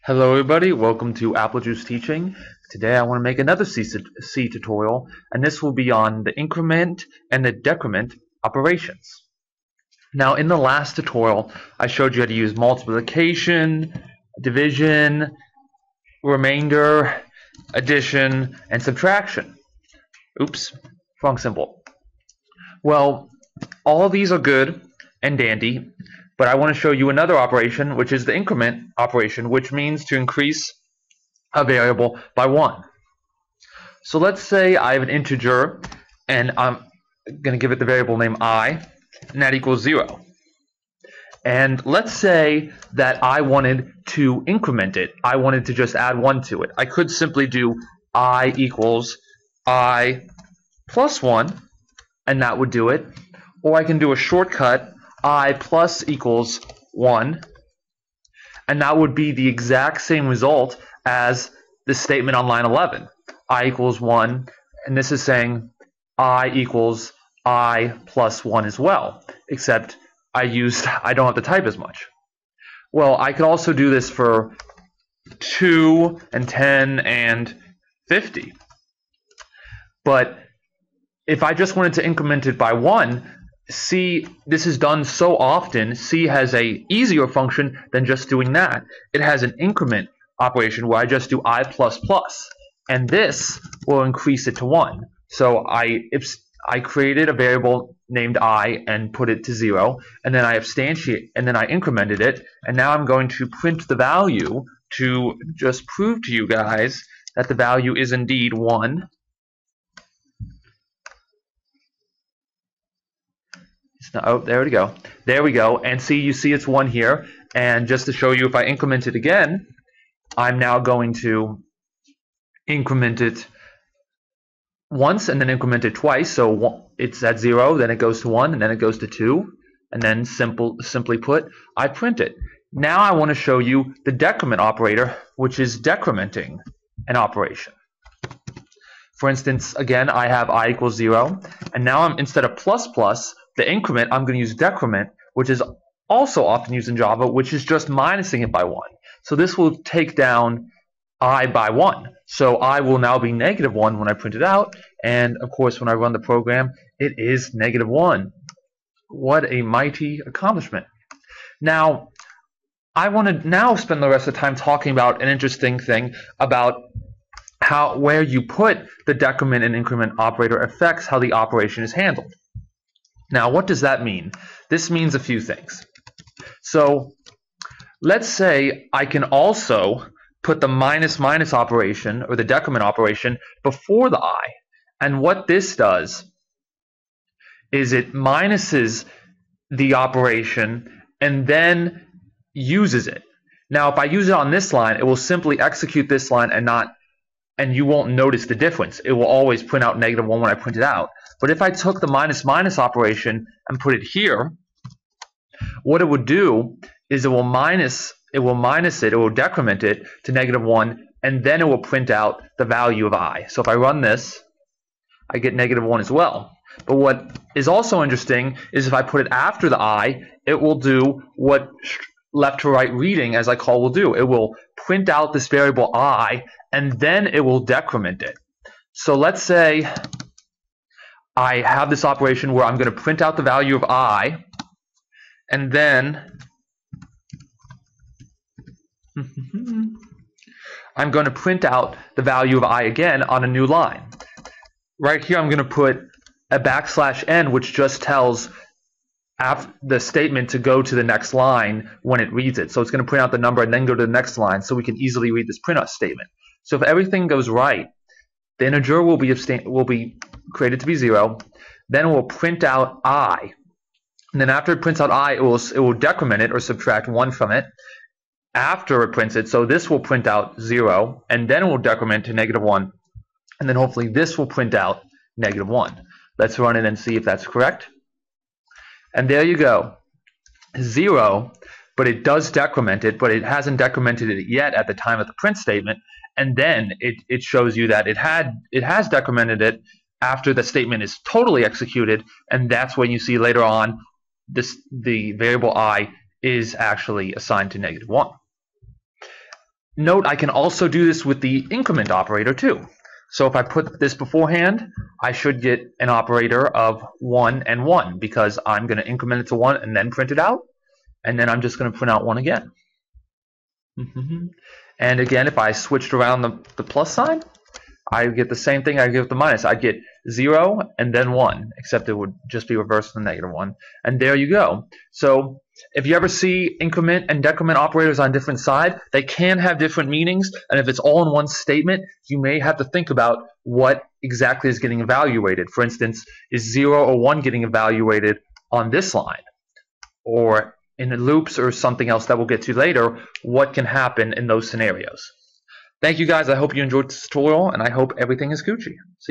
Hello everybody, welcome to Apple Juice Teaching. Today I want to make another C tutorial, and this will be on the increment and the decrement operations. Now in the last tutorial I showed you how to use multiplication, division, remainder, addition, and subtraction. Oops, wrong symbol. Well, all of these are good and dandy, but I want to show you another operation, which is the increment operation, which means to increase a variable by 1. So let's say I have an integer, and I'm going to give it the variable name I, and that equals 0. And let's say that I wanted to increment it. I wanted to just add 1 to it. I could simply do I equals I plus 1, and that would do it. Or I can do a shortcut, I plus equals 1, and that would be the exact same result as the statement on line 11. I equals 1, and this is saying I equals I plus 1 as well, except I don't have to type as much. Well, I could also do this for 2 and 10 and 50. But if I just wanted to increment it by 1, C, this is done so often, C has a easier function than just doing that. It has an increment operation where I just do I plus plus, and this will increase it to 1. So I created a variable named I and put it to 0, and then I incremented it, and now I'm going to print the value to just prove to you guys that the value is indeed 1. Oh, there we go. There we go. And you see it's 1 here. And just to show you, if I increment it again, I'm now going to increment it once and then increment it twice. So it's at 0, then it goes to 1, and then it goes to 2. And then simply put, I print it. Now I want to show you the decrement operator, which is decrementing an operation. For instance, again, I have I equals 0. And now instead of plus plus, the increment, I'm going to use decrement, which is also often used in Java, which is just minusing it by 1. So this will take down I by 1. So I will now be -1 when I print it out. And of course, when I run the program, it is -1. What a mighty accomplishment. Now, I want to now spend the rest of the time talking about an interesting thing about where you put the decrement and increment operator affects how the operation is handled. Now, what does that mean? This means a few things. So let's say I can also put the minus operation, or the decrement operation, before the I. And what this does is it minuses the operation and then uses it. Now, if I use it on this line, it will simply execute this line and you won't notice the difference. It will always print out -1 when I print it out. But if I took the minus operation and put it here, what it would do is it will decrement it to -1, and then it will print out the value of I. So if I run this, I get -1 as well. But what is also interesting is if I put it after the I, it will do what left to right reading, as I call, will do. It will print out this variable I, and then it will decrement it. So let's say I have this operation where I'm going to print out the value of I, and then I'm going to print out the value of I again on a new line. Right here I'm going to put a \n, which just tells the statement to go to the next line when it reads it. So it's going to print out the number and then go to the next line, so we can easily read this printf statement. So if everything goes right, the integer will be created to be 0. Then it will print out I. And then after it prints out I, it will decrement it or subtract 1 from it after it prints it. So this will print out 0, and then it will decrement to -1. And then hopefully this will print out -1. Let's run it and see if that's correct. And there you go. 0, but it does decrement it, but it hasn't decremented it yet at the time of the print statement. And then it shows you that it has decremented it after the statement is totally executed, and that's when you see later on the variable I is actually assigned to -1. Note I can also do this with the increment operator too. So if I put this beforehand, I should get an operator of 1 and 1 because I'm going to increment it to 1 and then print it out. And then I'm just going to print out 1 again. And again, if I switched around the plus sign, I get the same thing I get with the minus. I get 0 and then 1, except it would just be reversed to the negative 1. And there you go. So if you ever see increment and decrement operators on different sides, they can have different meanings. And if it's all in one statement, you may have to think about what exactly is getting evaluated. For instance, is 0 or 1 getting evaluated on this line? Or in the loops or something else that we'll get to later, what can happen in those scenarios? Thank you guys. I hope you enjoyed this tutorial, and I hope everything is Gucci. See you.